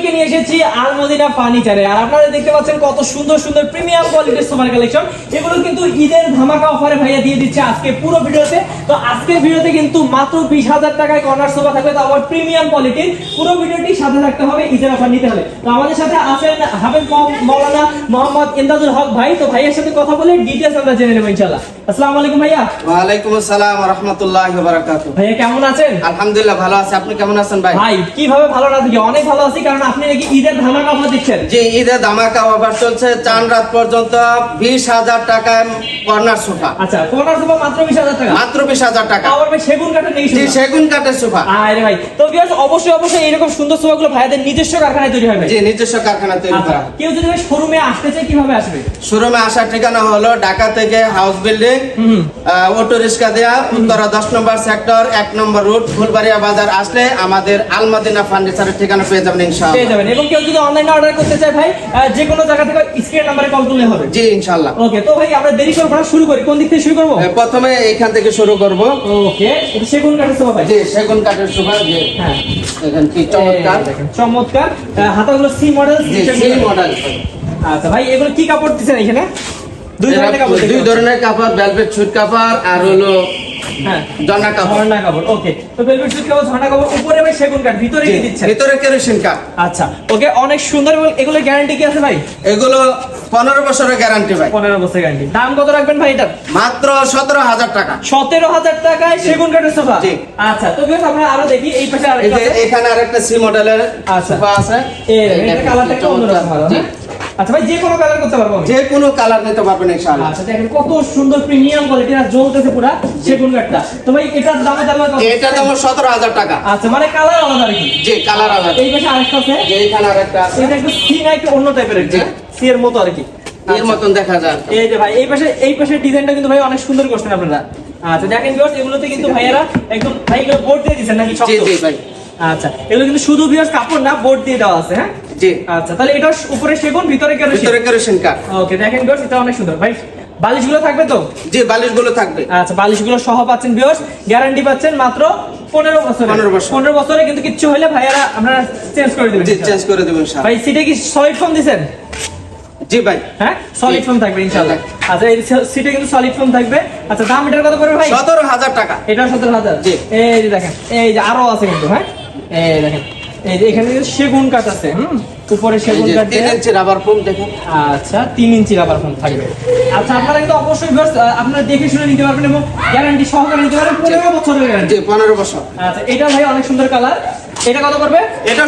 আপনাদেরকে নিয়ে এসেছি আলমদিনা ফার্নিচারে। আর আপনারা দেখতে পাচ্ছেন কত সুন্দর সুন্দর প্রিমিয়াম কোয়ালিটির সোফার কালেকশন। এগুলো কিন্তু ঈদের ধামাকা অফারে ভাইয়া দিয়ে দিচ্ছে আজকে পুরো ভিডিওতে। তো আজকের ভিডিওতে কিন্তু মাত্র 20,000 টাকায় কর্নার সোফা থাকবে, তো আবার প্রিমিয়াম কোয়ালিটির। পুরো ভিডিওটি সাথে থাকতে হবে, ঈদের অফার নিতে হলে। তো আমাদের সাথে আছেন হাফেজ মাওলানা মোহাম্মদ ইমদাদুল হক ভাই। তো ভাইয়ের সাথে কথা বলে ডিটেইলস আমরা জেনে নেব ইনশাআল্লাহ। আসসালামু আলাইকুম ভাইয়া। ওয়া আলাইকুম আসসালাম ওয়া রাহমাতুল্লাহি ওয়া বারাকাতুহু। ভাইয়া কেমন আছেন? আলহামদুলিল্লাহ ভালো আছি, আপনি কেমন আছেন ভাই? ভাই কিভাবে ভালো না থাকি, অনেক ভালো আছি, কারণ আপনি নাকি ঈদের ধামাকা অফার দিচ্ছেন। জি, ঈদের ধামাকা অফার চলছে, চান রাত পর্যন্ত 20,000 টাকায় কর্নার সোফা। আচ্ছা, কর্নার সোফা মাত্র 20,000 টাকা, মাত্র 20,000 টাকা। আবার ভাই সেগুন কাঠের নেই? জি, সেগুন কাঠের সোফা। আরে ভাই, তো ভিউয়ার্স অবশ্যই অবশ্যই এরকম সুন্দর সোফাগুলো ভাইদের নিজস্ব কারখানায় তৈরি হবে। জি, নিজস্ব কারখানা তৈরি আচ্ছা, করা। কেউ যদি ভাই শোরুমে আসতে চায় কিভাবে আসবে? শোরুমে আসার ঠিকানা হলো ঢাকা থেকে হাউস বিল্ডিং, অটো রিক্সা দেয়া, উত্তরা 10 নম্বর সেক্টর, 1 নম্বর রোড, ফুলবাড়িয়া বাজার। আসলে আমাদের আলমদিনা ফার্নিচারের ঠিকানা পেয়ে যাবেন ইনশাআল্লাহ। পেয়ে যাবেন। এবং কেউ যদি অনলাইনে অর্ডার করতে চায় ভাই, যে কোনো জায়গা থেকে স্ক্রিন নম্বরে কল করলে হবে। জি ইনশাআল্লাহ। ওকে, তো ভাই আমরা দেরি করব না, শুরু করি। কোন দিক থেকে শুরু করব? প্রথমে এখান থেকে শুরু করব। ওকে, এটা সেগুন কাঠের সোফা ভাই। জি, সেগুন কাঠের সোফা। জি হ্যাঁ, দেখেন কি চমৎকার। দেখেন চমৎকার। হাতাগুলো সি মডেল। জি, সেই মডেল। আচ্ছা ভাই, এগুলো কি কাপড় দিচ্ছেন এখানে? দুই ধরনের কাপড়। দুই ধরনের কাপড়, ভেলভেট সুট কাপড় আর হলো হ্যাঁ জর্না কাপড়। ঝর্ণা কাপড়। ওকে, তো ভেলভেট সুট কাপড়, ঝর্ণা কাপড়, উপরে ভাই সেগুন কাঠ, ভিতরে কি দিচ্ছেন? ভিতরে কেরোসিন কাঠ। আচ্ছা ওকে, অনেক সুন্দর। এবং এগুলো গ্যারান্টি কি আছে ভাই? এগুলো 15 বছরের গ্যারান্টি ভাই। 15 বছর গ্যারান্টি। দাম কত রাখবেন ভাই এটা? মাত্র 17,000 টাকা। 17,000 টাকায় সেগুন কাঠের সোফা। জি। আচ্ছা, তো ভিউয়ার্স আমরা আরো দেখি এই পাশে এই আরেকটা যে আছে। এখানে আরেকটা সি মডেলের আচ্ছা। সোফা আছে। এটা কালারটা একটু অন্যরকম ভালো। জি। আচ্ছা ভাই, যে কোনো কালার করতে পারবো আমি? যে কোনো কালার নিতে পারবেন ইনশাআল্লাহ। আচ্ছা দেখেন কত সুন্দর প্রিমিয়াম কোয়ালিটি, আর জ্বলতেছে পুরো সেগুন কাঠটা। তো ভাই এটার দাম কত? এটা দাম 17,000 টাকা। আচ্ছা, মানে কালার আলাদা আর কি। জি, কালার আলাদা। এই পাশে আরেকটা আছে। যে এখানে আরেকটা আছে, এটা একটু সি না একটু অন্য টাইপের, জি। সি এর মতো আর কি। এর মতন দেখা যায়। এই যে ভাই এই পাশে ডিজাইনটা কিন্তু ভাই অনেক সুন্দর করছেন আপনারা। আচ্ছা দেখেন ভিউয়ার্স, এগুলোতে কিন্তু ভাইয়ারা একদম ভাই এগুলো বোর্ড দিয়ে দিয়েছেন নাকি? জি জি ভাই। আচ্ছা, এগুলো কিন্তু শুধু ভিউয়ার্স কাপড় না, বোর্ড দিয়ে দেওয়া আছে। হ্যাঁ জি। আচ্ছা, তাহলে এটা উপরে সেগুন, ভিতরে কেরোসিন। ভিতরে কেরোসিন কাঠ। ওকে, দেখেন ভিউয়ার্স এটা অনেক সুন্দর। ভাই বালিশগুলো থাকবে তো? জি, বালিশগুলো থাকবে। আচ্ছা, বালিশগুলো সহ পাচ্ছেন ভিউয়ার্স, গ্যারান্টি পাচ্ছেন মাত্র 15 বছর। 15 বছর। 15 বছরে কিন্তু কিচ্ছু হলে ভাইয়ারা আপনারা চেঞ্জ করে দিবেন। জি, চেঞ্জ করে দেব ইনশাআল্লাহ। ভাই সিটে কি সলিড ফোম দিবেন? জি ভাই। হ্যাঁ, সলিড ফোম থাকবে ইনশাআল্লাহ। আচ্ছা, এই সিটে কিন্তু সলিড ফোম থাকবে। আচ্ছা, দাম এটার কত পড়বে ভাই? 17,000 টাকা। এটা 17,000। জি। এই যে দেখেন, এই যে আরো আছে কিন্তু। হ্যাঁ, এই দেখেন, এই যে এখানে কিন্তু সেগুন কাঠ আছে। উপরে সেগুন কাঠ 3 ইঞ্চি রাবার ফোম দেখেন। আচ্ছা, 3 ইঞ্চি রাবার ফোম থাকবে। আচ্ছা, আপনারা কিন্তু অবশ্যই ভিউয়ার্স আপনারা দেখে শুনে নিতে পারবেন এবং গ্যারান্টি সহকারে নিতে পারবেন, 15 বছরের গ্যারান্টি। জি, 15 বছর। আচ্ছা, এটা ভাই অনেক সুন্দর কালার। এটা কত করবে? এটা